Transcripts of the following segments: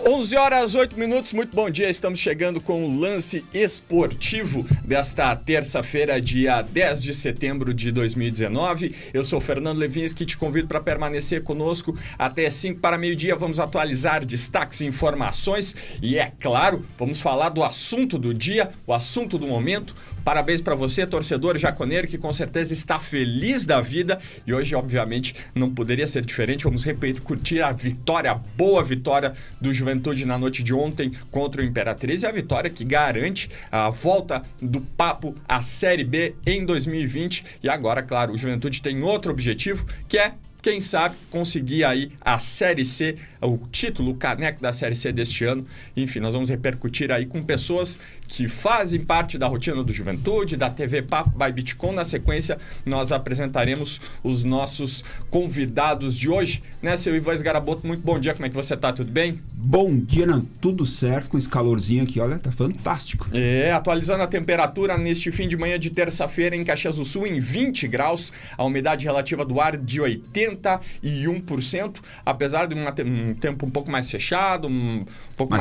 11 horas, 8 minutos, muito bom dia, estamos chegando com o Lance Esportivo desta terça-feira, dia 10 de setembro de 2019. Eu sou o Fernando Levinsky e te convido para permanecer conosco até 5 para meio-dia. Vamos atualizar destaques e informações e, é claro, vamos falar do assunto do dia, o assunto do momento. Parabéns para você, torcedor jaconeiro, que com certeza está feliz da vida. E hoje, obviamente, não poderia ser diferente. Vamos repercutir a vitória, a boa vitória do Juventude na noite de ontem contra o Imperatriz. E a vitória que garante a volta do Papo à Série B em 2020. E agora, claro, o Juventude tem outro objetivo, que é, quem sabe, conseguir aí a Série C, o título, o caneco da Série C deste ano. Enfim, nós vamos repercutir aí com pessoas que fazem parte da rotina do Juventude, da TV Papo by Bitcom. Na sequência, nós apresentaremos os nossos convidados de hoje, né, seu Ivan Sgaraboto? Muito bom dia, como é que você tá? Tudo bem? Bom dia, não, tudo certo, com esse calorzinho aqui, olha, tá fantástico. Atualizando a temperatura neste fim de manhã de terça-feira em Caxias do Sul em 20 graus, a umidade relativa do ar de 81%, apesar de um tempo um pouco mais fechado, um pouco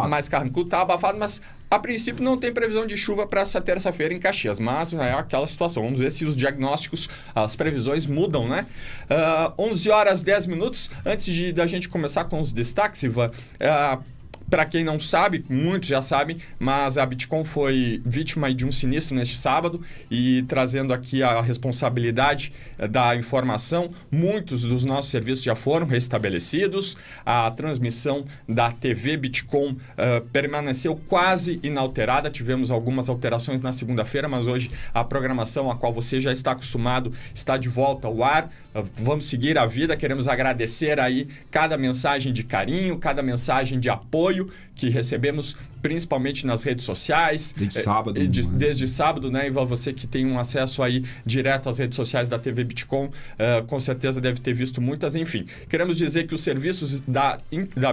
mais carrancudo, tá abafado, mas a princípio não tem previsão de chuva para essa terça-feira em Caxias, mas é aquela situação. Vamos ver se os diagnósticos, as previsões mudam, né? 11 horas 10 minutos. Antes da gente começar com os destaques, Ivan, para quem não sabe, muitos já sabem, mas a Bitcom foi vítima de um sinistro neste sábado e trazendo aqui a responsabilidade da informação, muitos dos nossos serviços já foram restabelecidos, a transmissão da TV Bitcom permaneceu quase inalterada, tivemos algumas alterações na segunda-feira, mas hoje a programação a qual você já está acostumado está de volta ao ar. Vamos seguir a vida, queremos agradecer aí cada mensagem de carinho, cada mensagem de apoio que recebemos principalmente nas redes sociais. Desde sábado, né, Ivan? Você que tem um acesso aí direto às redes sociais da TV Bitcom, com certeza deve ter visto muitas. Enfim, queremos dizer que os serviços da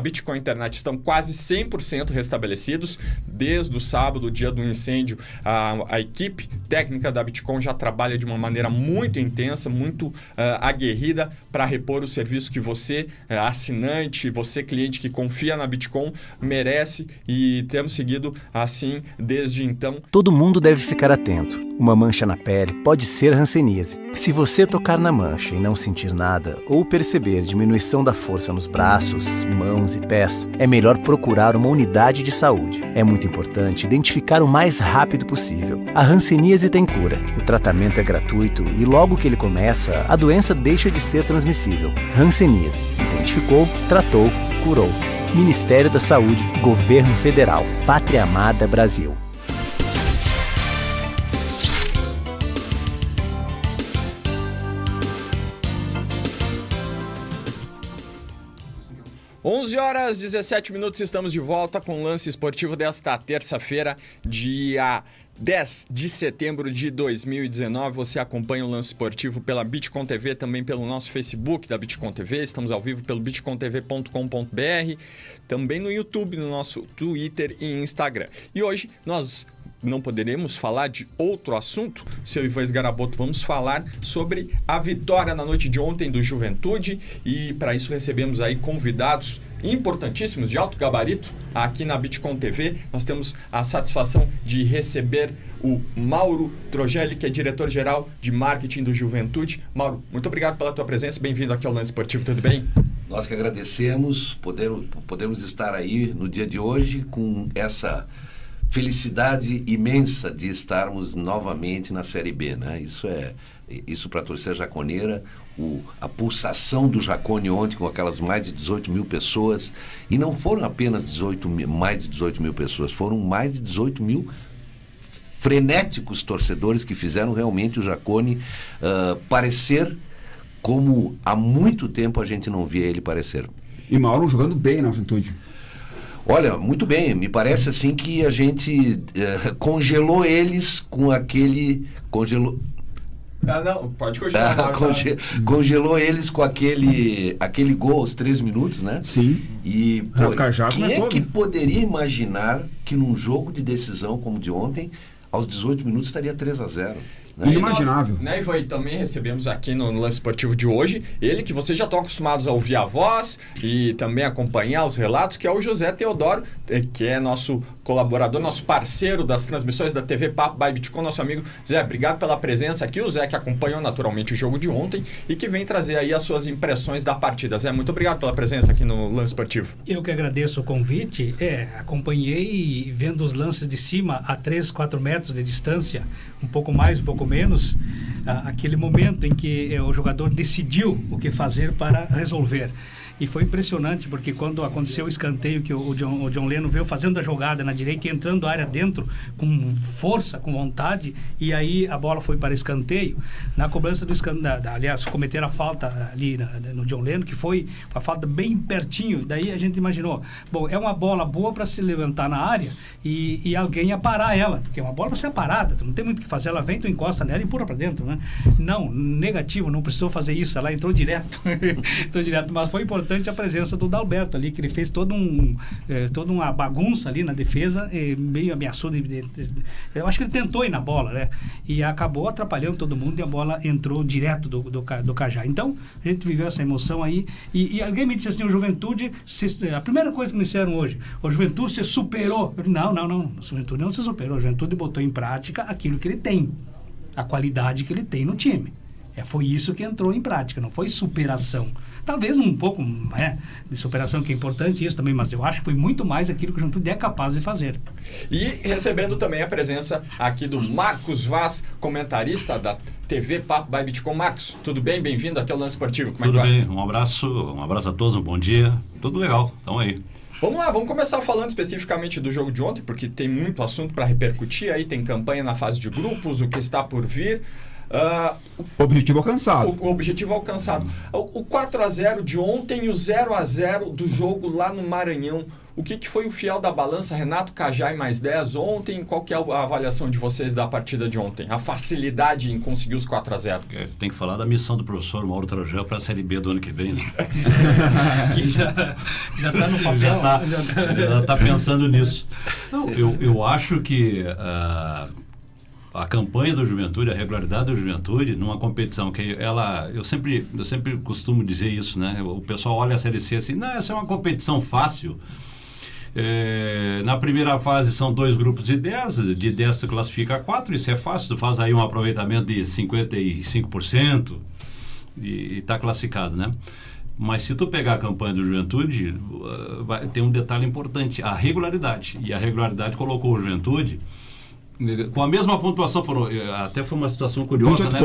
Bitcom Internet estão quase 100% restabelecidos. Desde o sábado, dia do incêndio, a equipe técnica da Bitcom já trabalha de uma maneira muito intensa, muito aguerrida para repor o serviço que você, assinante, você cliente que confia na Bitcom, merece, e temos seguido assim desde então. Todo mundo deve ficar atento. Uma mancha na pele pode ser hanseníase. Se você tocar na mancha e não sentir nada ou perceber diminuição da força nos braços, mãos e pés, é melhor procurar uma unidade de saúde. É muito importante identificar o mais rápido possível. A hanseníase tem cura. O tratamento é gratuito e logo que ele começa, a doença deixa de ser transmissível. Hanseníase. Identificou, tratou, curou. Ministério da Saúde, Governo Federal, Pátria Amada Brasil. Onze horas 17 minutos, estamos de volta com o Lance Esportivo desta terça-feira, dia 10 de setembro de 2019. Você acompanha o Lance Esportivo pela Bitcom TV, também pelo nosso Facebook da Bitcom TV. Estamos ao vivo pelo bitcomtv.com.br, também no YouTube, no nosso Twitter e Instagram. E hoje nós não poderemos falar de outro assunto, seu Ivan Sgaraboto. Vamos falar sobre a vitória na noite de ontem do Juventude, e para isso recebemos aí convidados importantíssimos de alto gabarito aqui na Bitcom TV. Nós temos a satisfação de receber o Mauro Trogelli, que é diretor-geral de marketing do Juventude. Mauro, muito obrigado pela tua presença, bem-vindo aqui ao Lance Esportivo, tudo bem? Nós que agradecemos, podemos estar aí no dia de hoje com essa felicidade imensa de estarmos novamente na Série B, né? Isso para a torcida jaconeira, a pulsação do Jacone ontem com aquelas mais de 18 mil pessoas, e não foram apenas mais de 18 mil pessoas, foram mais de 18 mil frenéticos torcedores que fizeram realmente o Jacone parecer como há muito tempo a gente não via ele parecer. E Mauro jogando bem na Juventude. Olha, muito bem, me parece assim que a gente congelou eles com aquele... Não, pode continuar. Congelou eles com aquele gol aos 3 minutos, né? Sim. E quem é que poderia imaginar que num jogo de decisão como o de ontem, aos 18 minutos estaria 3-0? Né? Inimaginável. Nós, Ivan, também recebemos aqui no Lance Esportivo de hoje, ele que vocês já estão acostumados a ouvir a voz e também acompanhar os relatos, que é o José Teodoro, que é nosso colaborador, nosso parceiro das transmissões da TV Papo by Bitcoin, nosso amigo Zé. Obrigado pela presença aqui, o Zé que acompanhou naturalmente o jogo de ontem e que vem trazer aí as suas impressões da partida. Zé, muito obrigado pela presença aqui no Lance Esportivo. Eu que agradeço o convite. Acompanhei vendo os lances de cima a 3, 4 metros de distância, um pouco mais, um pouco menos, aquele momento em que o jogador decidiu o que fazer para resolver. E foi impressionante, porque quando aconteceu o escanteio que o John Leno veio fazendo a jogada na direita e entrando a área dentro com força, com vontade, e aí a bola foi para escanteio. Na cobrança do escanteio, aliás, cometeram a falta ali no John Leno, que foi uma falta bem pertinho. Daí a gente imaginou, bom, é uma bola boa para se levantar na área e alguém ia parar ela, porque é uma bola para ser parada, tu não tem muito o que fazer, ela vem, tu encosta nela e empurra para dentro, né? Não, negativo, não precisou fazer isso, ela entrou direto. Entrou direto, mas foi importante a presença do Dalberto ali, que ele fez toda uma bagunça ali na defesa, meio ameaçou eu acho que ele tentou ir na bola, né? E acabou atrapalhando todo mundo e a bola entrou direto do Cajá. Então, a gente viveu essa emoção aí e alguém me disse assim, o Juventude, a primeira coisa que me disseram hoje, o Juventude se superou. Eu disse, não, o Juventude não se superou, o Juventude botou em prática aquilo que ele tem, a qualidade que ele tem no time. Foi isso que entrou em prática, não foi superação. Talvez um pouco de superação, que é importante isso também, mas eu acho que foi muito mais aquilo que o Juventude é capaz de fazer. E recebendo também a presença aqui do Marcos Vaz, comentarista da TV Papo by Bitcoin. Marcos, tudo bem? Bem-vindo aqui ao Lance Esportivo. Como tudo é que vai? Bem, um abraço a todos, um bom dia. Tudo legal, estamos aí. Vamos lá, vamos começar falando especificamente do jogo de ontem, porque tem muito assunto para repercutir aí, tem campanha na fase de grupos, o que está por vir. Objetivo alcançado. O objetivo alcançado. O 4-0 de ontem e o 0-0 do jogo lá no Maranhão. O que foi o fiel da balança? Renato Cajá e mais 10 ontem. Qual que é a avaliação de vocês da partida de ontem? A facilidade em conseguir os 4-0. Tem que falar da missão do professor Mauro Trajano para a Série B do ano que vem, né? Que já está no papel. Já está pensando nisso. Não, eu acho que a campanha do Juventude, a regularidade do Juventude numa competição que eu sempre costumo dizer isso, né? O pessoal olha a Série C assim, não, essa é uma competição fácil. Na primeira fase são 2 grupos de 10, de 10 se classifica a 4, isso é fácil, tu faz aí um aproveitamento de 55% e está classificado, né? Mas se tu pegar a campanha do Juventude, tem um detalhe importante, a regularidade. E a regularidade colocou o Juventude com a mesma pontuação, até foi uma situação curiosa, né?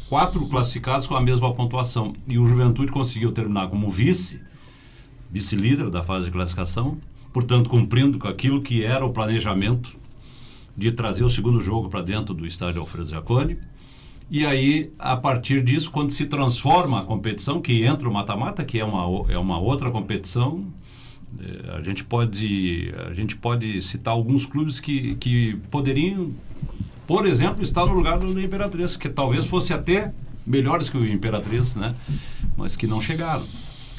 4 classificados com a mesma pontuação. E o Juventude conseguiu terminar como vice-líder da fase de classificação, portanto, cumprindo com aquilo que era o planejamento de trazer o segundo jogo para dentro do estádio Alfredo Jaconi. E aí, a partir disso, quando se transforma a competição, que entra o mata-mata, que é uma outra competição, a gente pode citar alguns clubes que poderiam, por exemplo, estar no lugar do Imperatriz, que talvez fosse até melhores que o Imperatriz, né? Mas que não chegaram.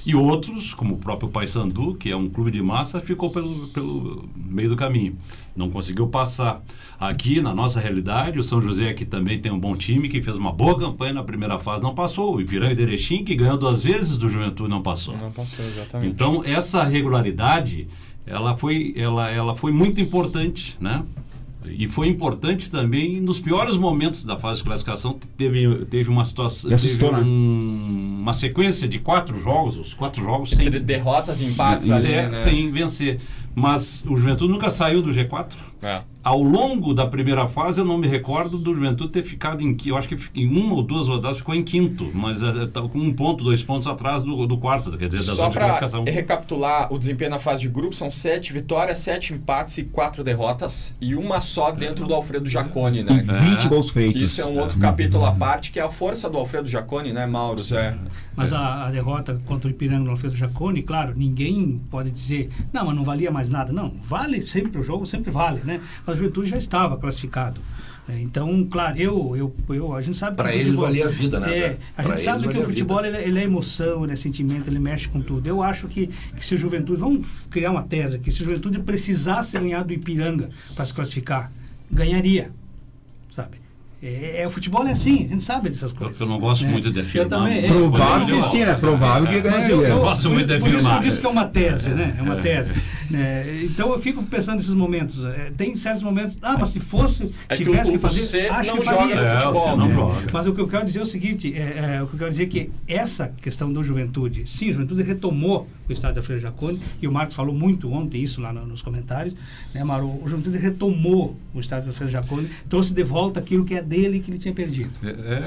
E outros, como o próprio Paysandu, que é um clube de massa, ficou pelo meio do caminho. Não conseguiu passar. Aqui, na nossa realidade, o São José, que também tem um bom time, que fez uma boa campanha na primeira fase, não passou. O Ipiranga de Erechim, que ganhou 2 vezes do Juventude, não passou. Não passou, exatamente. Então, essa regularidade, ela foi muito importante, né? E foi importante também nos piores momentos da fase de classificação. Teve uma situação, uma sequência de 4 jogos, os 4 jogos sem derrotas e empates ali, né? Sem vencer. Mas o Juventude nunca saiu do G4. Ao longo da primeira fase, eu não me recordo do Juventude ter ficado eu acho que em 1 ou 2 rodadas ficou em 5º, mas com 1 ponto, 2 pontos atrás do quarto, quer dizer, da zona de classificação. Só para recapitular o desempenho na fase de grupo, são 7 vitórias, 7 empates e 4 derrotas, e uma só dentro do Alfredo Jaconi, né? 20 gols feitos. Isso é um outro capítulo à parte, que é a força do Alfredo Jaconi, né, Mauro? Mas a derrota contra o Ipiranga no Alfredo Jaconi, claro, ninguém pode dizer, não, mas não valia mais nada. Não, vale sempre o jogo, sempre vale, né? Mas o Juventude já estava classificado. Então, claro, a gente sabe que para eles valia a vida, né? A gente sabe que o futebol ele é emoção, ele é sentimento, ele mexe com tudo. Eu acho que se o Juventude, vamos criar uma tese aqui, se o Juventude precisasse ganhar do Ipiranga para se classificar, ganharia, sabe? O futebol é assim, a gente sabe dessas coisas. Eu não gosto muito de afirmar. Eu também. Provável que sim, né? Provável que ganharia. Eu gosto muito de Por isso que eu afirmar. disse que é uma tese, né? É uma tese. Então eu fico pensando nesses momentos. Tem certos momentos, mas se fosse, tivesse que fazer, você acho não que faria. joga no futebol. Você não joga. Mas o que eu quero dizer é o seguinte, o que eu quero dizer é que essa questão do Juventude, sim, a Juventude retomou o estádio da Freire Jaconi, e o Marcos falou muito ontem isso lá nos comentários, né, Mauro? O Juventude retomou o estádio da Freire Jaconi, trouxe de volta aquilo que é dele que ele tinha perdido.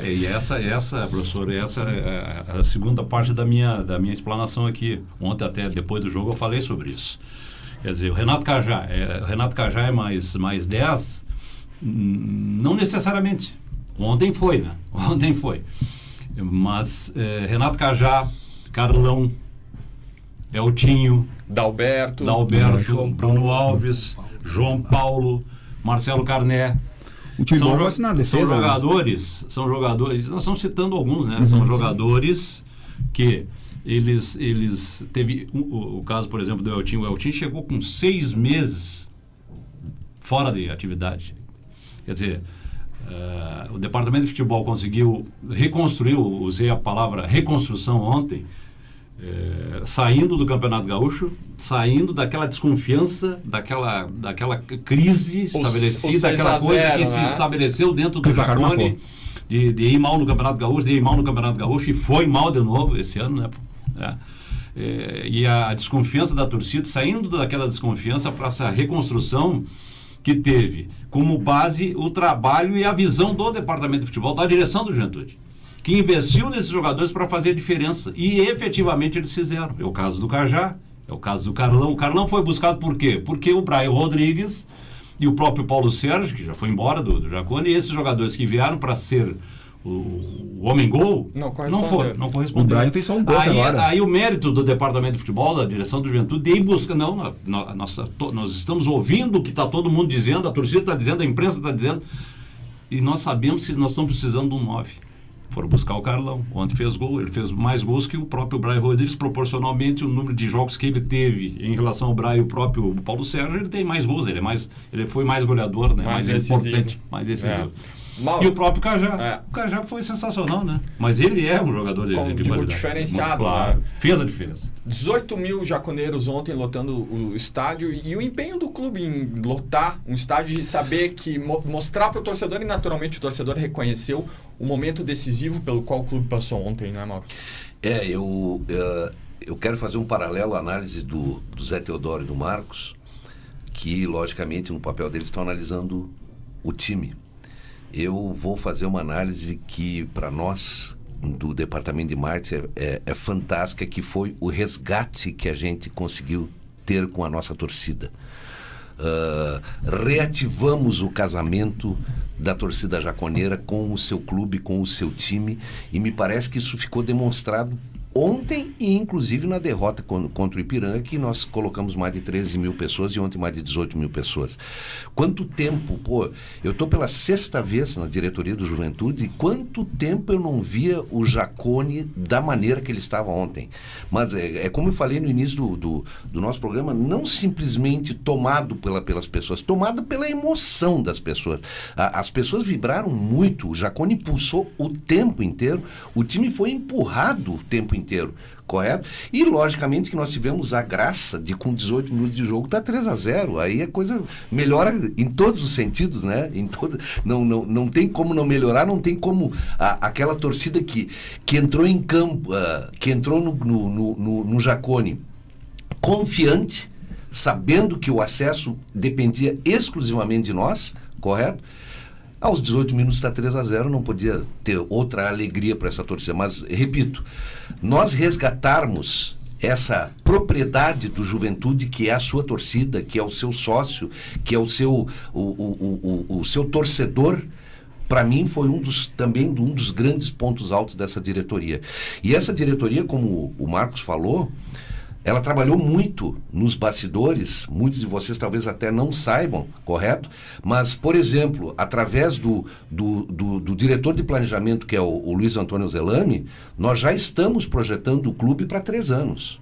E essa, professor, essa é a segunda parte da minha explanação aqui. Ontem, até depois do jogo, eu falei sobre isso. Quer dizer, o Renato Cajá é mais 10? Não necessariamente. Ontem foi, né? Ontem foi. Mas Renato Cajá, Carlão, Eltinho, Dalberto, Bruno Alves, João Paulo, Marcelo Carné. O time bom vai assinar a defesa. São jogadores, nós estamos citando alguns, né? São jogadores que eles teve o caso, por exemplo, do Eltinho. O Eltinho chegou com 6 meses fora de atividade. Quer dizer, o departamento de futebol conseguiu reconstruir, usei a palavra reconstrução ontem, saindo do Campeonato Gaúcho, saindo daquela desconfiança, daquela crise estabelecida, aquela coisa que se estabeleceu dentro do Jaconi, de ir mal no Campeonato Gaúcho, e foi mal de novo esse ano, né? E a desconfiança da torcida, saindo daquela desconfiança para essa reconstrução que teve como base o trabalho e a visão do departamento de futebol, da direção do Juventude, que investiu nesses jogadores para fazer a diferença. E efetivamente eles fizeram. É o caso do Cajá, é o caso do Carlão. O Carlão foi buscado por quê? Porque o Brian Rodrigues e o próprio Paulo Sérgio, que já foi embora do Jaconi, e esses jogadores que vieram para ser o homem-gol, não corresponderam. O Brian fez só um gol agora. Aí o mérito do departamento de futebol, da direção do Juventude, de ir buscar. Nós estamos ouvindo o que está todo mundo dizendo, a torcida está dizendo, a imprensa está dizendo, e nós sabemos que nós estamos precisando de um 9. Foram buscar o Carlão. Ontem fez gol, ele fez mais gols que o próprio Brian Rodrigues, proporcionalmente o número de jogos que ele teve em relação ao Brian e o próprio Paulo Sérgio, ele tem mais gols, ele foi mais goleador, né? mais importante, mais decisivo. E o próprio Cajá. O Cajá foi sensacional, né? Mas ele é um jogador de qualidade. Diferenciado, claro, né? Fez a diferença. 18 mil jaconeiros ontem lotando o estádio, e o empenho do clube em lotar um estádio, de saber que mostrar para o torcedor, e naturalmente o torcedor reconheceu o momento decisivo pelo qual o clube passou ontem, não é, Mauro? Eu quero fazer um paralelo à análise do Zé Teodoro e do Marcos, que logicamente no papel deles estão analisando o time. Eu vou fazer uma análise que, para nós, do departamento de marketing, é fantástica, que foi o resgate que a gente conseguiu ter com a nossa torcida. Reativamos o casamento da torcida jaconeira com o seu clube, com o seu time, e me parece que isso ficou demonstrado ontem, e inclusive na derrota contra o Ipiranga, que nós colocamos mais de 13 mil pessoas e ontem mais de 18 mil pessoas. Quanto tempo, eu estou pela 6ª vez na diretoria do Juventude, e quanto tempo eu não via o Jaconi da maneira que ele estava ontem. Mas é como eu falei no início do nosso programa, não simplesmente tomado pelas pessoas, tomado pela emoção das pessoas. As pessoas vibraram muito, o Jaconi pulsou o tempo inteiro, o time foi empurrado o tempo inteiro, correto? E logicamente que nós tivemos a graça de, com 18 minutos de jogo, tá 3-0. Aí a coisa melhora em todos os sentidos, né? Não tem como não melhorar, não tem como aquela torcida que entrou em campo, que entrou no Jaconi confiante, sabendo que o acesso dependia exclusivamente de nós, correto? Aos 18 minutos está 3-0, não podia ter outra alegria para essa torcida. Mas, repito, nós resgatarmos essa propriedade do Juventude, que é a sua torcida, que é o seu sócio, que é o seu torcedor, para mim foi também um dos grandes pontos altos dessa diretoria. E essa diretoria, como o Marcos falou, ela trabalhou muito nos bastidores, muitos de vocês talvez até não saibam, correto? Mas, por exemplo, através do diretor de planejamento, que é o Luiz Antônio Zelami, nós já estamos projetando o clube para 3 anos,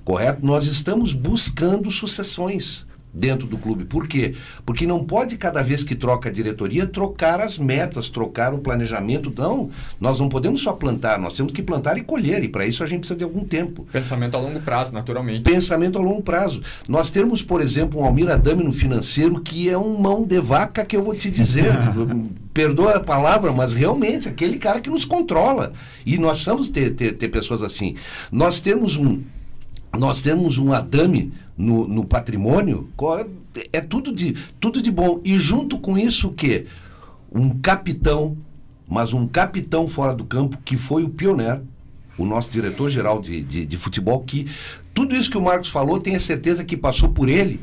correto? Nós estamos buscando sucessões dentro do clube. Por quê? Porque não pode, cada vez que troca a diretoria, trocar as metas, trocar o planejamento. Não, nós não podemos só plantar, nós temos que plantar e colher, e para isso a gente precisa de algum tempo. Pensamento a longo prazo, naturalmente. Pensamento a longo prazo. Nós temos, por exemplo, um Almir Adame no financeiro que é um mão de vaca que eu vou te dizer. Perdoa a palavra, mas realmente aquele cara que nos controla. E nós precisamos ter pessoas assim. Nós temos um Adame no patrimônio, é tudo de bom. E junto com isso o quê? Um capitão, mas um capitão fora do campo, que foi o pioneiro, o nosso diretor-geral de futebol, que tudo isso que o Marcos falou, tenha certeza que passou por ele.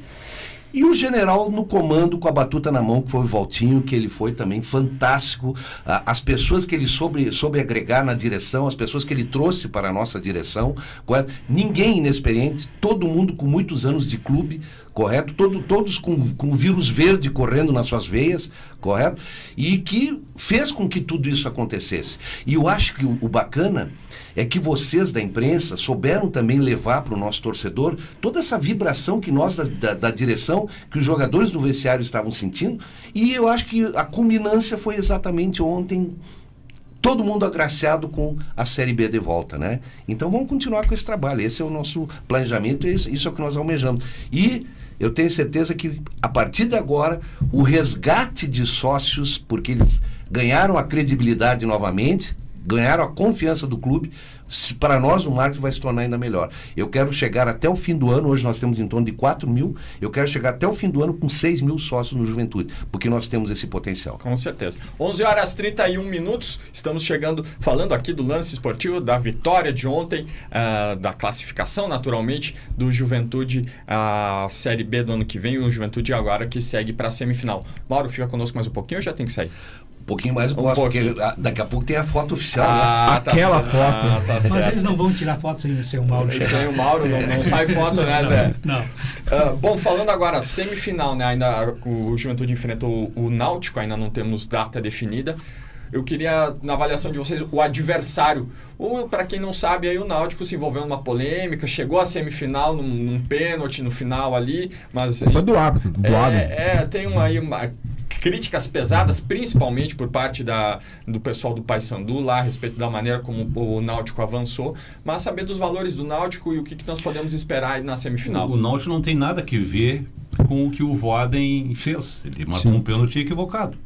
E o general no comando, com a batuta na mão, que foi o Valtinho, que ele foi também fantástico. As pessoas que ele soube agregar na direção, as pessoas que ele trouxe para a nossa direção, correto? Ninguém inexperiente, todo mundo com muitos anos de clube, correto? Todos com vírus verde correndo nas suas veias, correto? E que fez com que tudo isso acontecesse. E eu acho que o bacana é que vocês da imprensa souberam também levar para o nosso torcedor toda essa vibração que nós da direção, que os jogadores do vestiário estavam sentindo, e eu acho que a culminância foi exatamente ontem, todo mundo agraciado com a Série B de volta, né? Então vamos continuar com esse trabalho, esse é o nosso planejamento, isso é o que nós almejamos. E eu tenho certeza que a partir de agora, o resgate de sócios, porque eles ganharam a credibilidade novamente, ganharam a confiança do clube, para nós o marketing vai se tornar ainda melhor. Eu quero chegar até o fim do ano, hoje nós temos em torno de 4 mil, eu quero chegar até o fim do ano com 6 mil sócios no Juventude, porque nós temos esse potencial. Com certeza. 11h31, estamos falando aqui do lance esportivo, da vitória de ontem, da classificação, naturalmente, do Juventude, a Série B do ano que vem, e o Juventude agora que segue para a semifinal. Mauro, fica conosco mais um pouquinho ou já tem que sair? Um pouquinho mais eu posso, porque daqui a pouco tem a foto oficial, né? Aquela foto. Tá Mas certo. eles não vão tirar foto sem o Mauro. Sem o Mauro não sai foto, né, Zé? Não. Bom, falando agora, semifinal, né? Ainda o Juventude enfrentou o Náutico, ainda não temos data definida. Eu queria, na avaliação de vocês, o adversário. Ou, para quem não sabe, aí o Náutico se envolveu numa polêmica, chegou à semifinal num pênalti no final ali, mas... Culpa do árbitro, do lado. Tem críticas pesadas, principalmente por parte do pessoal do Paysandu lá, a respeito da maneira como o Náutico avançou, mas saber dos valores do Náutico e o que nós podemos esperar aí na semifinal. O Náutico não tem nada que ver com o que o Voaden fez. Ele marcou um pênalti equivocado.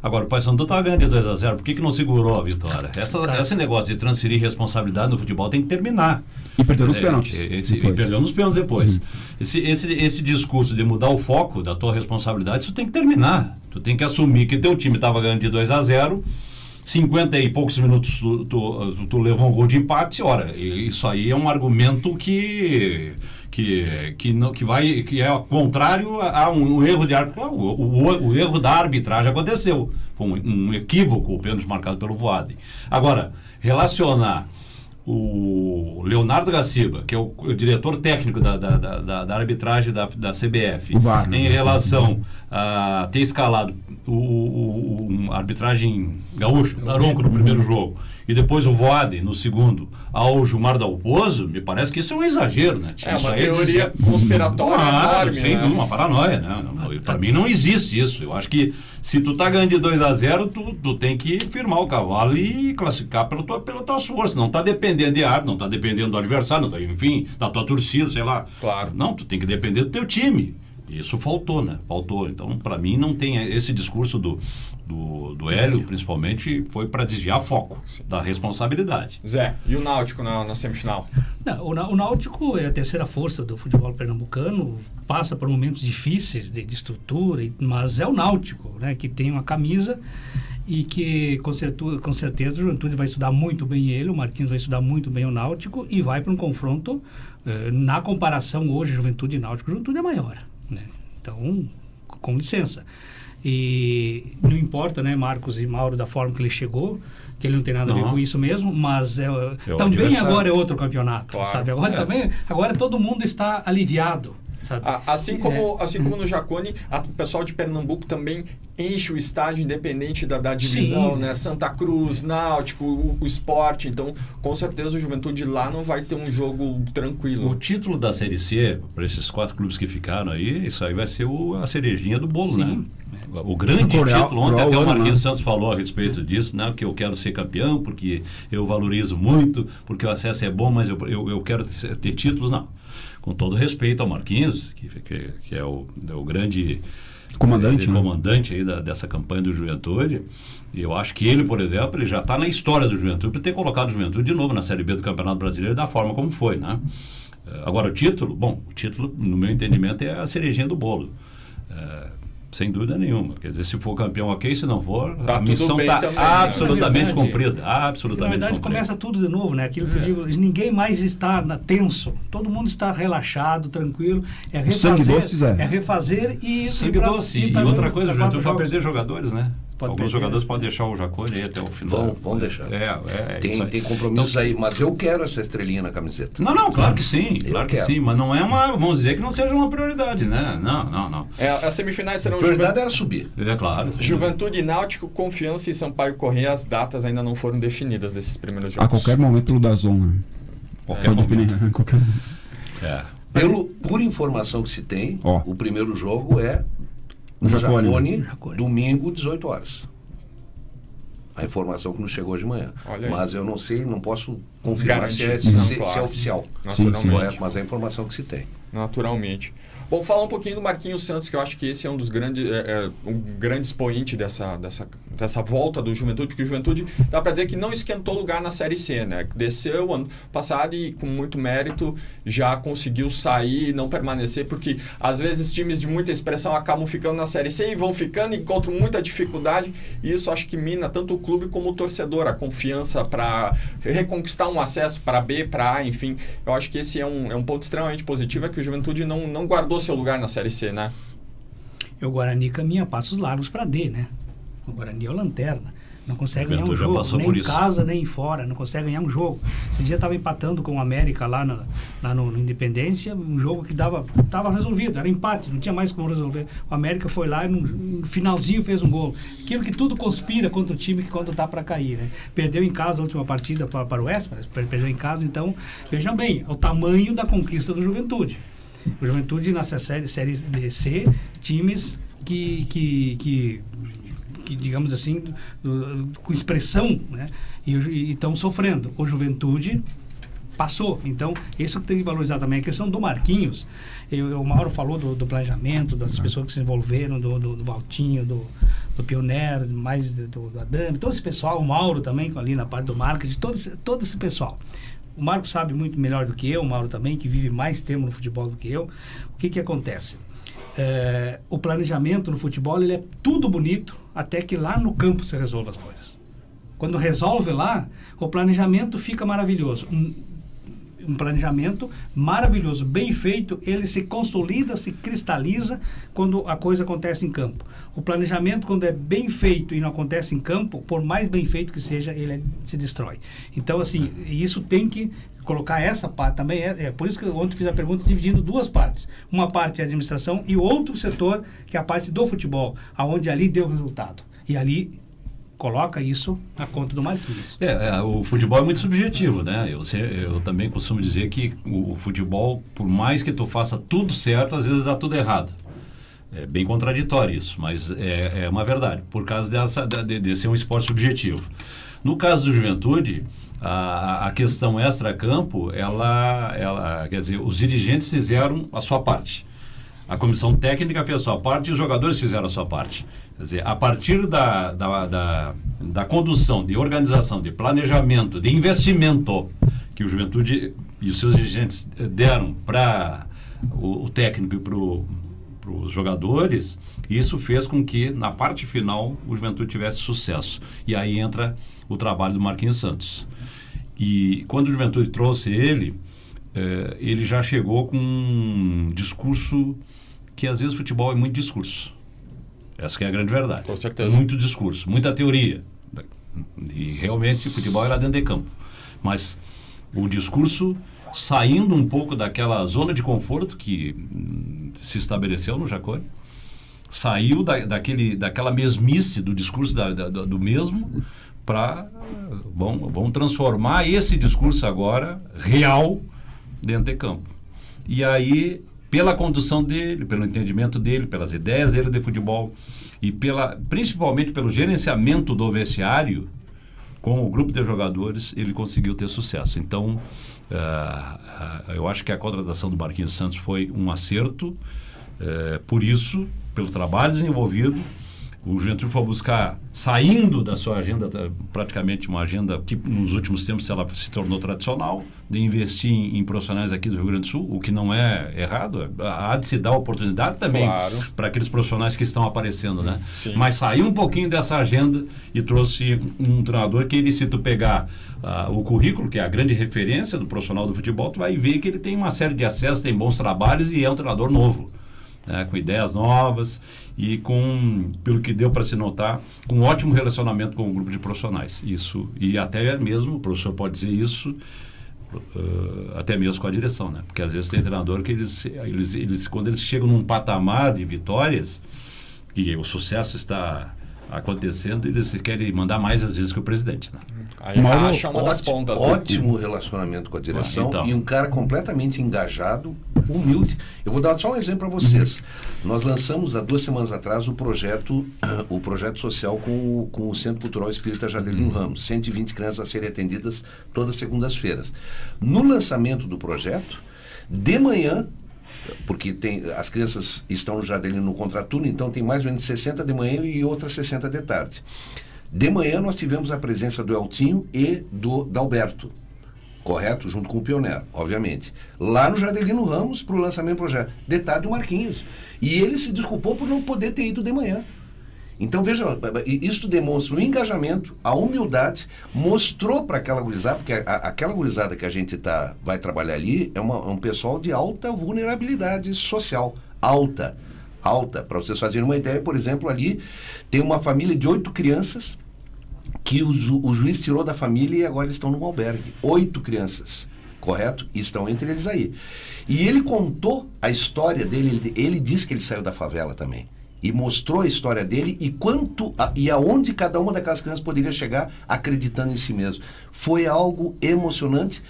Agora, o Paysandu estava ganhando de 2-0, por que não segurou a vitória? Esse negócio de transferir responsabilidade no futebol tem que terminar. E perdeu nos pênaltis. E perdeu nos pênaltis depois. Esse discurso de mudar o foco da tua responsabilidade, isso tem que terminar. Tu tem que assumir que teu time estava ganhando de 2-0, 50 e poucos minutos tu levou um gol de empate. Isso aí é um argumento que é contrário a um erro de árbitro. O erro da arbitragem aconteceu. Foi um equívoco o pênalti marcado pelo Voaden. Agora, relacionar o Leonardo Gaciba, que é o diretor técnico da arbitragem da CBF, em relação a ter escalado a arbitragem gaúcha, Daronco no primeiro jogo, e depois o Voaden no segundo, ao Gilmar Dalpozo, me parece que isso é um exagero, né? Uma teoria conspiratória enorme, sem dúvida, uma paranoia, né? Para mim não existe isso. Eu acho que se tu tá ganhando de 2-0, tu tem que firmar o cavalo e classificar pela tua força. Não tá dependendo de árbitro, não tá dependendo do adversário, enfim, da tua torcida, sei lá. Claro. Não, tu tem que depender do teu time. Isso faltou, né? Faltou. Então, para mim, não tem esse discurso do Hélio, principalmente, foi para desviar foco da responsabilidade. Zé, e o Náutico na semifinal? Não, o Náutico é a terceira força do futebol pernambucano, passa por momentos difíceis de estrutura, mas é o Náutico, né, que tem uma camisa e que com certeza o Juventude vai estudar muito bem ele, o Marquinhos vai estudar muito bem o Náutico e vai para um confronto, na comparação hoje Juventude e Náutico, o Juventude é maior, né? Então, com licença. E não importa, né, Marcos e Mauro, da forma que ele chegou, que ele não tem nada a ver com isso mesmo, mas também agora é outro campeonato, claro. Sabe? Agora todo mundo está aliviado. sabe? Assim como no Jacone, o pessoal de Pernambuco também enche o estádio independente da divisão, Sim. né? Santa Cruz, Náutico, o Sport. Então, com certeza o Juventude lá não vai ter um jogo tranquilo. O título da Série C, para esses 4 clubes que ficaram aí, isso aí vai ser a cerejinha do bolo, né? O grande título, ontem até o Marquinhos Santos falou a respeito disso, né? Que eu quero ser campeão, porque eu valorizo muito, porque o acesso é bom, mas eu quero ter títulos, não. Com todo respeito ao Marquinhos, que é o grande comandante aí dessa campanha do Juventude, e eu acho que ele, por exemplo, ele já está na história do Juventude por ter colocado o Juventude de novo na Série B do Campeonato Brasileiro da forma como foi, né? Agora o título, no meu entendimento, é a cerejinha do bolo. Sem dúvida nenhuma. Quer dizer, se for campeão, ok. Se não for, a missão está absolutamente cumprida. Absolutamente na verdade, começa tudo de novo, né? Aquilo que eu digo, ninguém mais está tenso. Todo mundo está relaxado, tranquilo. É refazer, sangue doce, é refazer e... Sangue doce. E outra coisa, o Juventude vai perder jogadores, né? Alguns jogadores podem deixar o Jacone aí até o final. Vão deixar. Tem compromissos aí, mas eu quero essa estrelinha na camiseta. Não, claro que sim. Claro que sim, mas não é vamos dizer que não seja uma prioridade, né? Não. As semifinais serão... A prioridade era subir. É claro. Juventude, Náutico, Confiança e Sampaio Corrêa. As datas ainda não foram definidas desses primeiros jogos. A qualquer momento pelo Dazon, né? Qualquer momento. Por informação que se tem, o primeiro jogo é no Jacone, domingo, 18 horas. A informação que nos chegou de manhã. Mas eu não sei, não posso confirmar se é oficial. Naturalmente. Mas é a informação que se tem. Naturalmente. Bom, falar um pouquinho do Marquinhos Santos, que eu acho que esse é um dos grandes um grande expoente dessa volta do Juventude, porque o Juventude dá para dizer que não esquentou lugar na Série C, né? Desceu ano passado e com muito mérito já conseguiu sair e não permanecer, porque às vezes times de muita expressão acabam ficando na Série C e vão ficando e encontram muita dificuldade, e isso acho que mina tanto o clube como o torcedor, a confiança para reconquistar um acesso para B, para A, enfim. Eu acho que esse é um ponto extremamente positivo, é que o Juventude não guardou seu lugar na Série C, né? O Guarani caminha passos largos para D, né? O Guarani é o lanterna. Não consegue ganhar um jogo, nem em casa, nem fora. Não consegue ganhar um jogo. Esse dia estava empatando com o América lá no Independência, um jogo que estava resolvido, era empate, não tinha mais como resolver. O América foi lá e no finalzinho fez um gol. Aquilo que tudo conspira contra o time que quando está para cair, né? Perdeu em casa a última partida para o Oeste, perdeu em casa, então, vejam bem, o tamanho da conquista do Juventude. O Juventude nessa série C, times que digamos assim, com expressão, né? E estão sofrendo. O Juventude passou. Então, isso que tem que valorizar também. A questão do Marquinhos, o Mauro falou do planejamento, das pessoas que se envolveram, do Valtinho, do Pioneiro, mais do Adame, todo esse pessoal, o Mauro também, ali na parte do marketing, todo esse pessoal. O Marco sabe muito melhor do que eu, o Mauro também, que vive mais tempo no futebol do que eu. O que acontece? O planejamento no futebol, ele é tudo bonito, até que lá no campo se resolve as coisas. Quando resolve lá, o planejamento fica maravilhoso. Um planejamento maravilhoso, bem feito, ele se consolida, se cristaliza quando a coisa acontece em campo. O planejamento, quando é bem feito e não acontece em campo, por mais bem feito que seja, ele se destrói. Então, assim, isso tem que colocar essa parte também. É por isso que ontem fiz a pergunta dividindo duas partes. Uma parte é a administração e outro setor, que é a parte do futebol, aonde ali deu resultado. E ali coloca isso na conta do Marquinhos. O futebol é muito subjetivo, né? Eu também costumo dizer que o futebol, por mais que tu faça tudo certo, às vezes dá tudo errado. É bem contraditório isso, mas é uma verdade, por causa de ser um esporte subjetivo. No caso do Juventude, a questão extra-campo, ela, quer dizer, os dirigentes fizeram a sua parte. A comissão técnica fez a sua parte e os jogadores fizeram a sua parte. Quer dizer, a partir da condução, de organização, de planejamento, de investimento que o Juventude e os seus dirigentes deram para o técnico e para os jogadores, isso fez com que, na parte final, o Juventude tivesse sucesso. E aí entra o trabalho do Marquinhos Santos. E quando o Juventude trouxe ele já chegou com um discurso que, às vezes, o futebol é muito discurso. Essa que é a grande verdade. Com certeza. Muito discurso, muita teoria. E realmente o futebol é lá dentro de campo. Mas o discurso saindo um pouco daquela zona de conforto que se estabeleceu no Jacone, saiu daquela mesmice do discurso do mesmo para vamos transformar esse discurso agora real dentro de campo. E aí, pela condução dele, pelo entendimento dele, pelas ideias dele de futebol e principalmente pelo gerenciamento do vestiário com o grupo de jogadores, ele conseguiu ter sucesso. Então, eu acho que a contratação do Marquinhos Santos foi um acerto. Por isso, pelo trabalho desenvolvido, o Juventude foi buscar, saindo da sua agenda, praticamente uma agenda que nos últimos tempos ela se tornou tradicional, de investir em profissionais aqui do Rio Grande do Sul, o que não é errado, há de se dar oportunidade também para aqueles profissionais que estão aparecendo, né? Sim. Mas saiu um pouquinho dessa agenda e trouxe um treinador que se tu pegar o currículo, que é a grande referência do profissional do futebol, tu vai ver que ele tem uma série de acessos, tem bons trabalhos e é um treinador novo. Com ideias novas e pelo que deu para se notar, com um ótimo relacionamento com o grupo de profissionais. Isso, e até mesmo, o professor pode dizer isso, até mesmo com a direção, né? Porque às vezes tem treinador que eles quando eles chegam num patamar de vitórias, que o sucesso está acontecendo, eles querem mandar mais às vezes que o presidente, né? Aí racha uma das pontas. Ótimo relacionamento com a direção então. E um cara completamente engajado, humilde. Eu vou dar só um exemplo para vocês. Nós lançamos há 2 semanas atrás o projeto social com o Centro Cultural Espírita Jadelino Ramos, 120 crianças a serem atendidas todas as segundas-feiras. No lançamento do projeto, de manhã, porque as crianças estão no Jadelino no contraturno, então tem mais ou menos 60 de manhã e outras 60 de tarde. De manhã nós tivemos a presença do Eltinho e do Dalberto, correto? Junto com o Pionero, obviamente. Lá no Jadelino Ramos, para o lançamento do projeto. De tarde o Marquinhos. E ele se desculpou por não poder ter ido de manhã. Então, veja, isso demonstra o engajamento, a humildade, mostrou para aquela gurizada, porque aquela gurizada que a gente vai trabalhar ali é um pessoal de alta vulnerabilidade social. Alta. Para vocês fazerem uma ideia, por exemplo, ali tem uma família de 8 crianças que o juiz tirou da família e agora eles estão num albergue. 8 crianças, correto? E estão entre eles aí. E ele contou a história dele, ele disse que ele saiu da favela também. E mostrou a história dele e aonde cada uma daquelas crianças poderia chegar acreditando em si mesmo. Foi algo emocionante.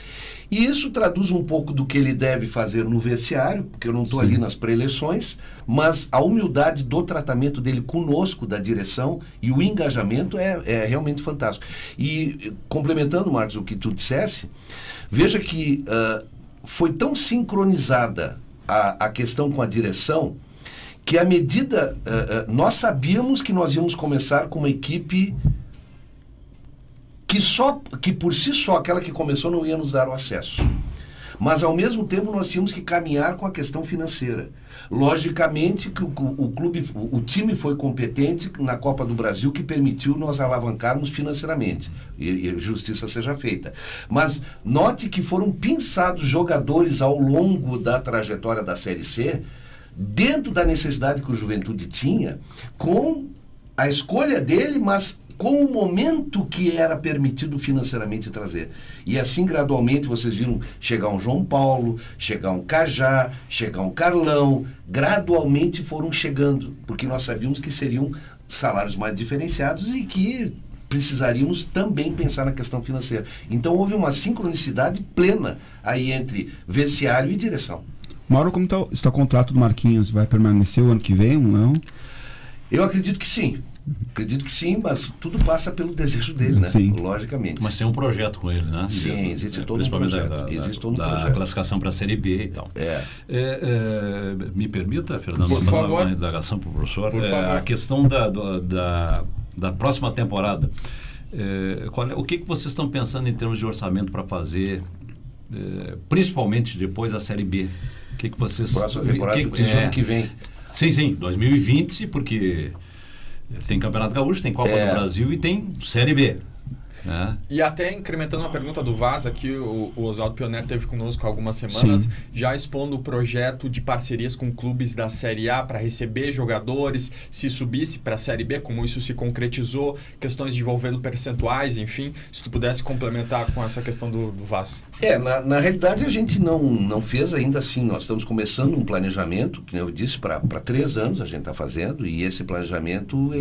E isso traduz um pouco do que ele deve fazer no vestiário, porque eu não estou ali nas pré-eleições, mas a humildade do tratamento dele conosco, da direção, e o engajamento é realmente fantástico. E complementando, Marcos, o que tu dissesse, veja que foi tão sincronizada a questão com a direção, que à medida, nós sabíamos que nós íamos começar com uma equipe que por si só, aquela que começou, não ia nos dar o acesso. Mas, ao mesmo tempo, nós tínhamos que caminhar com a questão financeira. Logicamente que o time foi competente na Copa do Brasil, que permitiu nós alavancarmos financeiramente. E justiça seja feita. Mas note que foram pinçados jogadores ao longo da trajetória da Série C, dentro da necessidade que o Juventude tinha, com a escolha dele, mas com o momento que era permitido financeiramente trazer. E assim, gradualmente, vocês viram chegar um João Paulo, chegar um Cajá, chegar um Carlão, gradualmente foram chegando, porque nós sabíamos que seriam salários mais diferenciados e que precisaríamos também pensar na questão financeira. Então, houve uma sincronicidade plena aí entre vestiário e direção. Mauro, como está o contrato do Marquinhos? Vai permanecer o ano que vem ou não? Eu acredito que sim. Acredito que sim, mas tudo passa pelo desejo dele, né? Sim. Logicamente. Mas tem um projeto com ele, né? Sim, existe todo um principalmente projeto. Existe todo um da projeto. classificação para a Série B e tal. Me permita, Fernando, Por favor. uma indagação para o professor. Por favor. A questão da próxima temporada. O que vocês estão pensando em termos de orçamento para fazer, principalmente depois da Série B? O que vocês... Próxima temporada, ano que vem. Sim, 2020, porque tem Campeonato Gaúcho, tem Copa do Brasil e tem Série B. né? E até incrementando a pergunta do Vaz, aqui o Oswaldo Pioner esteve conosco há algumas semanas, já expondo o projeto de parcerias com clubes da Série A para receber jogadores, se subisse para a Série B, como isso se concretizou, questões envolvendo percentuais, enfim, se tu pudesse complementar com essa questão do Vaz. Na realidade a gente não fez ainda assim, nós estamos começando um planejamento, que eu disse, para 3 anos a gente está fazendo, e esse planejamento,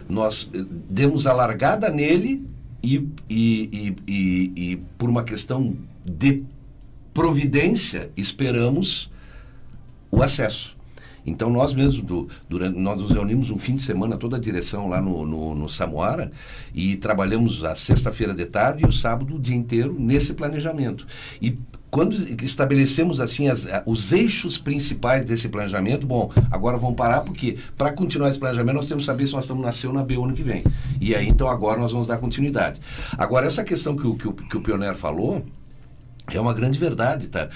nós demos a largada nele, e por uma questão de providência, esperamos o acesso. Então nós mesmos, nós nos reunimos um fim de semana, toda a direção lá no Samuara, e trabalhamos a sexta-feira de tarde e o sábado o dia inteiro nesse planejamento. E quando estabelecemos assim os eixos principais desse planejamento, bom, agora vamos parar, porque para continuar esse planejamento nós temos que saber se nós estamos na C ou na B o ano que vem. E aí então agora nós vamos dar continuidade. Agora essa questão que o Pioner falou é uma grande verdade, tá?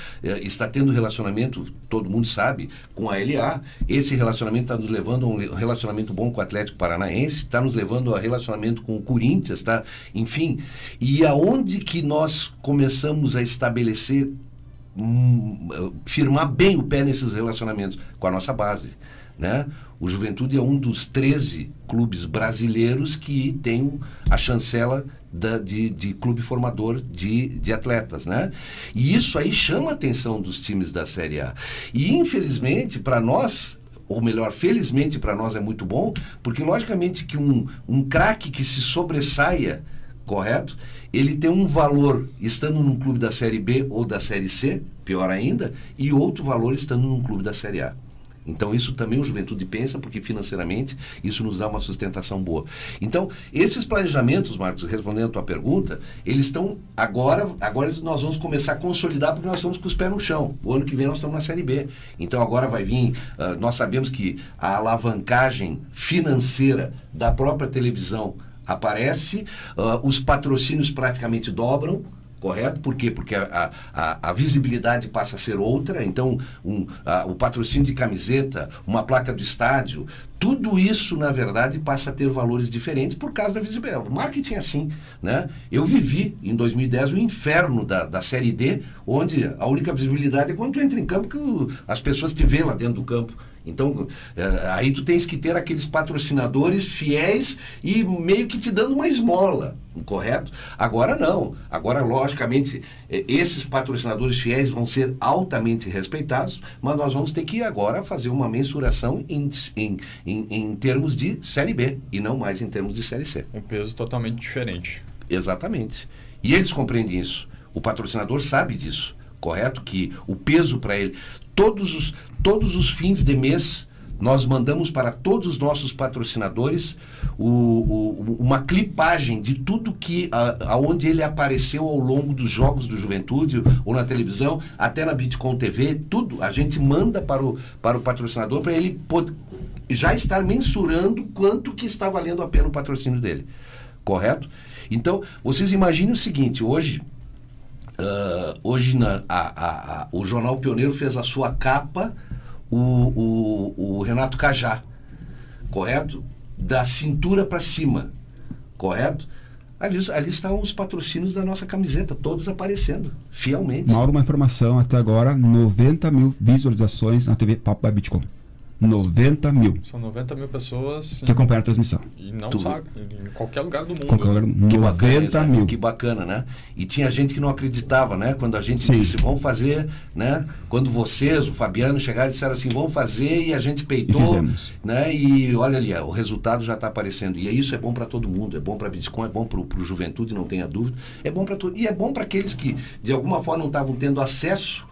Está tendo relacionamento, todo mundo sabe, com a LA. Esse relacionamento está nos levando a um relacionamento bom com o Atlético Paranaense, está nos levando a relacionamento com o Corinthians, tá? Enfim, e aonde que nós começamos a estabelecer, firmar bem o pé nesses relacionamentos? Com a nossa base, né? O Juventude é um dos 13 clubes brasileiros que tem a chancela de clube formador de atletas, né? E isso aí chama a atenção dos times da Série A. E infelizmente para nós, ou melhor, felizmente para nós é muito bom, porque logicamente que um craque que se sobressaia, correto? Ele tem um valor estando num clube da Série B ou da Série C, pior ainda, e outro valor estando num clube da Série A. Então isso também o Juventude pensa, porque financeiramente isso nos dá uma sustentação boa. Então esses planejamentos, Marcos, respondendo a tua pergunta, eles estão agora nós vamos começar a consolidar, porque nós estamos com os pés no chão. O ano que vem nós estamos na Série B. Então agora vai vir, nós sabemos que a alavancagem financeira da própria televisão aparece, os patrocínios praticamente dobram. Correto? Por quê? Porque a visibilidade passa a ser outra, então o patrocínio de camiseta, uma placa do estádio, tudo isso, na verdade, passa a ter valores diferentes por causa da visibilidade. O marketing é assim, né? Eu vivi, em 2010, o inferno da Série D, onde a única visibilidade é quando tu entra em campo, que as pessoas te veem lá dentro do campo. Então, aí tu tens que ter aqueles patrocinadores fiéis e meio que te dando uma esmola, correto? Agora não. Agora, logicamente, esses patrocinadores fiéis vão ser altamente respeitados, mas nós vamos ter que agora fazer uma mensuração em termos de Série B e não mais em termos de Série C. Um peso totalmente diferente. Exatamente. E eles compreendem isso. O patrocinador sabe disso, correto? Que o peso para ele... Todos os fins de mês, nós mandamos para todos os nossos patrocinadores uma clipagem de tudo que aonde ele apareceu ao longo dos jogos do Juventude, ou na televisão, até na Bitcom TV, tudo. A gente manda para o patrocinador para ele já estar mensurando quanto que está valendo a pena o patrocínio dele. Correto? Então, vocês imaginem o seguinte, hoje o Jornal Pioneiro fez a sua capa, o Renato Cajá, correto? Da cintura para cima, correto? Ali estão os patrocínios da nossa camiseta, todos aparecendo, fielmente. Mauro, uma informação, até agora, 90 mil visualizações na TV Papo by Bitcom. 90 mil. São 90 mil pessoas que acompanham a transmissão. E não sabe, em qualquer lugar do mundo. Que 90 bacana, mil. Que bacana, né? E tinha gente que não acreditava, né? Quando a gente disse, vamos fazer, né? Quando vocês, o Fabiano, chegaram e disseram assim, vamos fazer, e a gente peitou. E fizemos. Né? E olha ali, o resultado já está aparecendo. E isso é bom para todo mundo, é bom para a Bitcom, é bom para o Juventude, não tenha dúvida. É bom para e é bom para aqueles que, de alguma forma, não estavam tendo acesso,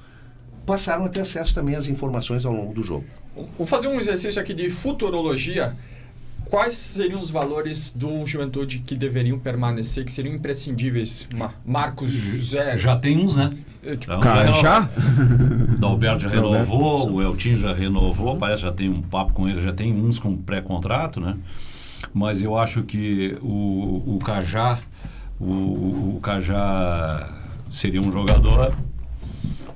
passaram a ter acesso também às informações ao longo do jogo. Vou fazer um exercício aqui de futurologia. Quais seriam os valores do Juventude que deveriam permanecer, que seriam imprescindíveis? Marcos José. Já tem uns, né? Já? O Dalberto já renovou, o Eltinho já renovou, parece que já tem um papo com ele, já tem uns com pré-contrato, né? Mas eu acho que o Cajá, o Cajá seria um jogador,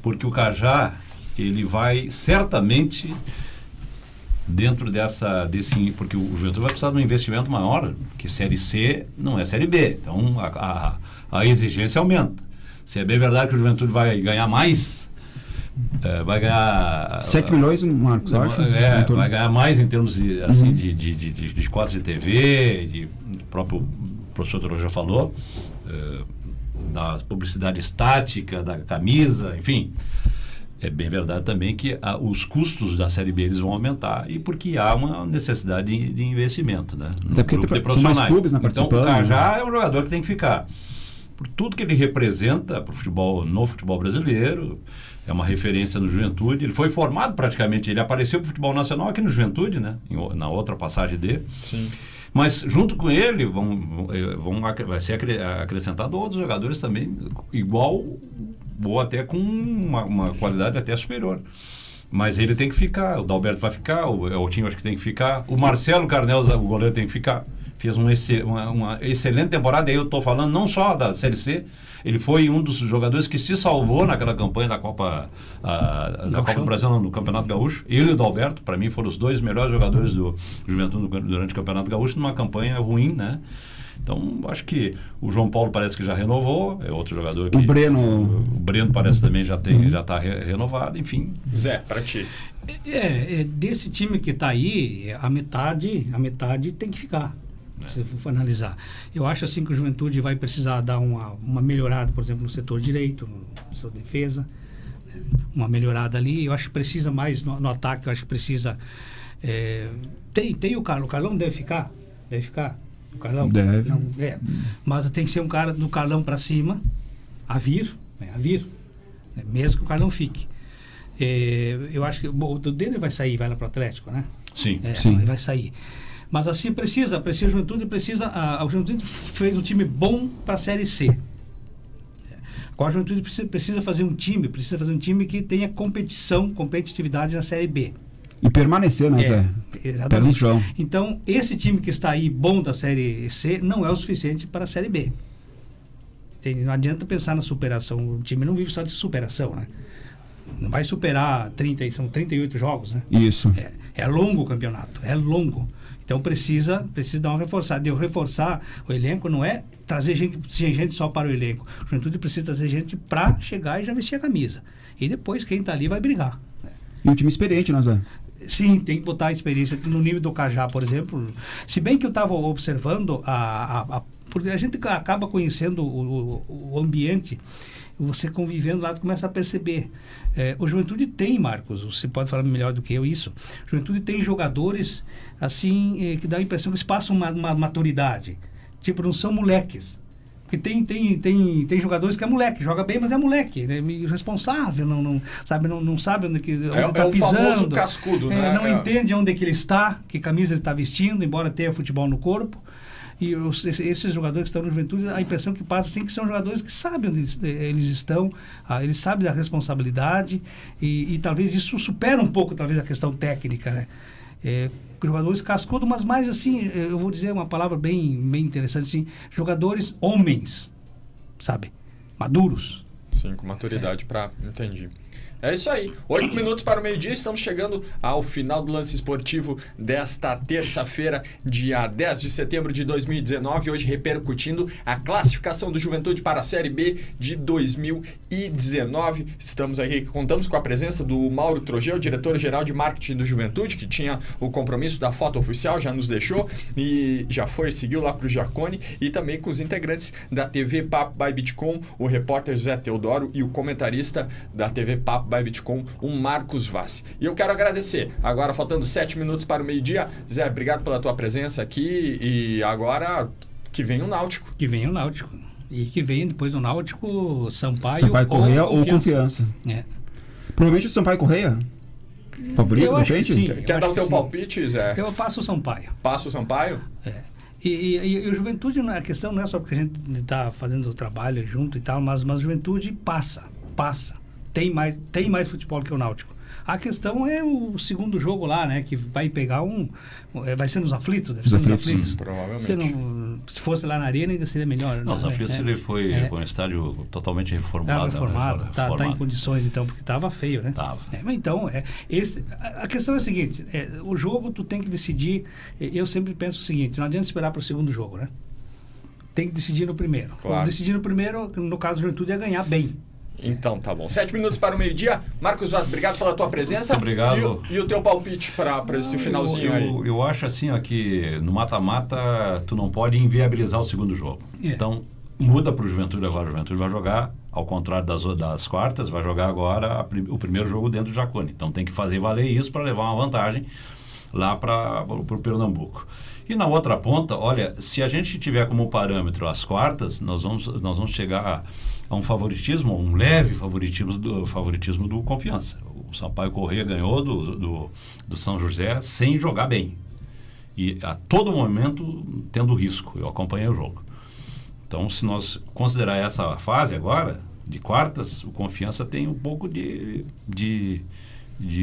porque o Cajá, ele vai certamente dentro desse... Porque o Juventude vai precisar de um investimento maior, que Série C não é Série B. Então, a exigência aumenta. Se é bem verdade que o Juventude vai ganhar mais, vai ganhar... 7 milhões, Marcos, eu acho. Vai ganhar mais em termos de, assim, de quadros de TV, o próprio professor Toro já falou, da publicidade estática, da camisa, enfim. É bem verdade também que os custos da Série B eles vão aumentar, e porque há uma necessidade de investimento, né? No grupo de profissionais. Clubes, né, então, o Cajá é um jogador que tem que ficar. Por tudo que ele representa para o futebol, no futebol brasileiro, é uma referência no Juventude. Ele foi formado praticamente, ele apareceu para o futebol nacional aqui no Juventude, né? Na outra passagem dele. Sim. Mas junto com ele vai ser acrescentado outros jogadores também, igual ou até com uma qualidade até superior. Mas ele tem que ficar, o Dalberto vai ficar, o Eltinho acho que tem que ficar, o Marcelo Carnel, o goleiro, tem que ficar. Fez uma excelente temporada, aí eu estou falando não só da Série C, ele foi um dos jogadores que se salvou naquela campanha da Copa do Brasil, no Campeonato Gaúcho. Ele e o Dalberto, para mim, foram os dois melhores jogadores do Juventude durante o Campeonato Gaúcho, numa campanha ruim, né? Então, acho que o João Paulo parece que já renovou, é outro jogador que... O Breno parece também já está renovado, enfim. Zé, para ti. Desse time que está aí, a metade tem que ficar. Se for analisar. Eu acho assim que o Juventude vai precisar dar uma melhorada, por exemplo, no setor direito, no setor defesa, né? Uma melhorada ali. Eu acho que precisa mais no ataque, eu acho que precisa... Tem o Carlão. O Carlão deve ficar? O Carlão? Deve. Não, mas tem que ser um cara do Carlão para cima, a vir, né? Mesmo que o Carlão fique. Eu acho que o dele vai sair, vai lá para o Atlético, né? Sim. Sim. Vai sair. Mas assim precisa a Juventude a Juventude fez um time bom para a Série C. Agora a Juventude precisa fazer um time que tenha competitividade na Série B. E permanecer, né, Zé? Exatamente. Então, esse time que está aí bom da Série C não é o suficiente para a Série B. Não adianta pensar na superação. O time não vive só de superação, né? Não vai superar são 38 jogos, né? Isso. É longo o campeonato, é longo. Então precisa dar uma reforçada. Reforçar o elenco não é trazer gente só para o elenco. A Juventude precisa trazer gente para chegar e já vestir a camisa. E depois quem está ali vai brigar. E um time experiente, né, Zé? Sim, tem que botar a experiência no nível do Cajá, por exemplo. Se bem que eu estava observando, porque a gente acaba conhecendo o ambiente, você convivendo lá, tu começa a perceber. O Juventude tem, Marcos, você pode falar melhor do que eu isso, o Juventude tem jogadores assim, que dá a impressão que eles passam uma maturidade. Tipo, não são moleques. Porque tem jogadores que é moleque, joga bem, mas é moleque, né? Irresponsável, não sabe onde que tá pisando. O famoso cascudo, né? Não entende onde é que ele está, que camisa ele está vestindo, embora tenha futebol no corpo. E esses jogadores que estão no Juventude, a impressão que passa assim, que são jogadores que sabem onde eles estão, eles sabem da responsabilidade, e talvez isso supera um pouco, talvez, a questão técnica, né? Jogadores cascudos, mas mais assim, eu vou dizer uma palavra bem interessante, assim, jogadores homens, sabe? Maduros. Sim, com maturidade entendi. É isso aí. 8 minutos para o meio-dia, estamos chegando ao final do Lance Esportivo desta terça-feira, dia 10 de setembro de 2019, hoje repercutindo a classificação do Juventude para a Série B de 2019. Estamos aqui, contamos com a presença do Mauro Trogel, diretor-geral de marketing do Juventude, que tinha o compromisso da foto oficial, já nos deixou e seguiu lá para o Jacone, e também com os integrantes da TV Papo by Bitcom, o repórter José Teodoro e o comentarista da TV Papo by Bitcom, o Marcos Vaz. E eu quero agradecer, agora faltando 7 minutos para o meio-dia, Zé, obrigado pela tua presença aqui, e agora que vem o Náutico. E que vem depois do Náutico, Sampaio Correia ou Confiança. Provavelmente o Sampaio Correia. Favorito, eu acho que sim. Quer dar o teu palpite, Zé? Eu passo o Sampaio. Passa o Sampaio? E o Juventude, a questão não é só porque a gente está fazendo o trabalho junto e tal, mas o Juventude passa. Tem mais futebol que o Náutico. A questão é o segundo jogo lá, né? Que vai pegar vai ser nos aflitos, deve ser nos aflitos. Provavelmente. Se fosse lá na Arena ainda seria melhor. Não, os aflitos ele foi um estádio totalmente reformado. Tá em condições então, porque tava feio, né? Tava. Mas então, a questão é a seguinte, o jogo tu tem que decidir, eu sempre penso o seguinte, não adianta esperar para o segundo jogo, né? Tem que decidir no primeiro. Claro. Decidir no primeiro, no caso do Juventude, é ganhar bem. Então tá bom. 7 minutos para o meio-dia. Marcos Vaz, obrigado pela tua presença. Muito obrigado. E o teu palpite para esse finalzinho aí? Eu acho assim, ó, que no mata-mata tu não pode inviabilizar o segundo jogo. Então, muda para o Juventude agora. O Juventude vai jogar, ao contrário das quartas, vai jogar agora o primeiro jogo dentro do Jacone. Então tem que fazer valer isso para levar uma vantagem lá para o Pernambuco. E na outra ponta, olha, se a gente tiver como parâmetro as quartas, nós vamos chegar a um favoritismo, um leve favoritismo do Confiança. O Sampaio Corrêa ganhou do São José sem jogar bem. E a todo momento tendo risco. Eu acompanhei o jogo. Então, se nós considerar essa fase agora, de quartas, o Confiança tem um pouco de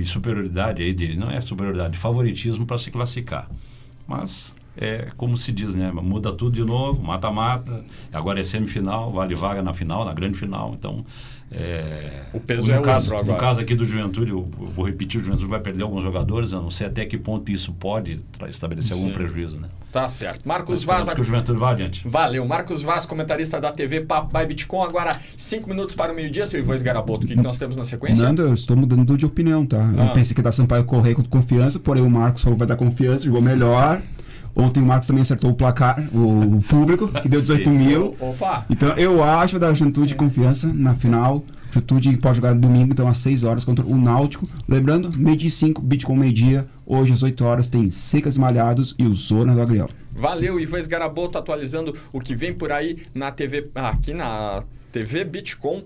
superioridade aí, não é superioridade, de favoritismo para se classificar. Mas é como se diz, né? Muda tudo de novo, mata-mata, agora é semifinal, vale vaga na final, na grande final, então o peso é outro agora. No caso aqui do Juventude, eu vou repetir, o Juventude vai perder alguns jogadores, eu não sei até que ponto isso pode estabelecer algum prejuízo, né? Tá certo. Marcos Vaz. Que o Juventude vá adiante. Valeu. Marcos Vaz, comentarista da TV Papo by Bitcom. Agora, 5 minutos para o meio-dia, seu Ivan Esgaraboto. O que nós temos na sequência? Nando, eu estou mudando de opinião, tá? Eu pensei que ia dar Sampaio Corrêa com Confiança, porém o Marcos falou que vai dar Confiança, jogou melhor. Ontem o Marcos também acertou o placar, o público, que deu 18 mil. Opa! Então eu acho da Juventude Confiança na final. Juventude pode jogar domingo, então às 6 horas contra o Náutico. Lembrando, meio-dia 5, Bitcom meio-dia. Hoje às 8 horas tem Secas e Malhados e o Zona do Agriel. Valeu, Ivan Esgaraboto atualizando o que vem por aí na TV, aqui na TV Bitcom.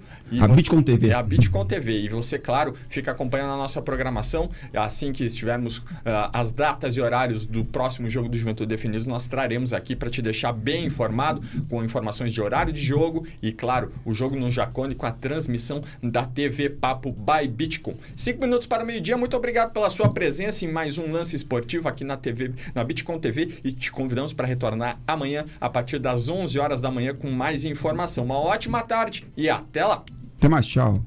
Bitcom TV. É a Bitcom TV. E você, claro, fica acompanhando a nossa programação. Assim que estivermos as datas e horários do próximo jogo do Juventude definidos, nós traremos aqui para te deixar bem informado, com informações de horário de jogo e, claro, o jogo no Jacone com a transmissão da TV Papo by Bitcom. 5 minutos para o meio-dia. Muito obrigado pela sua presença em mais um lance esportivo aqui na TV, na Bitcom TV, e te convidamos para retornar amanhã a partir das 11 horas da manhã com mais informação. Uma ótima tarde e até lá! Até mais, tchau!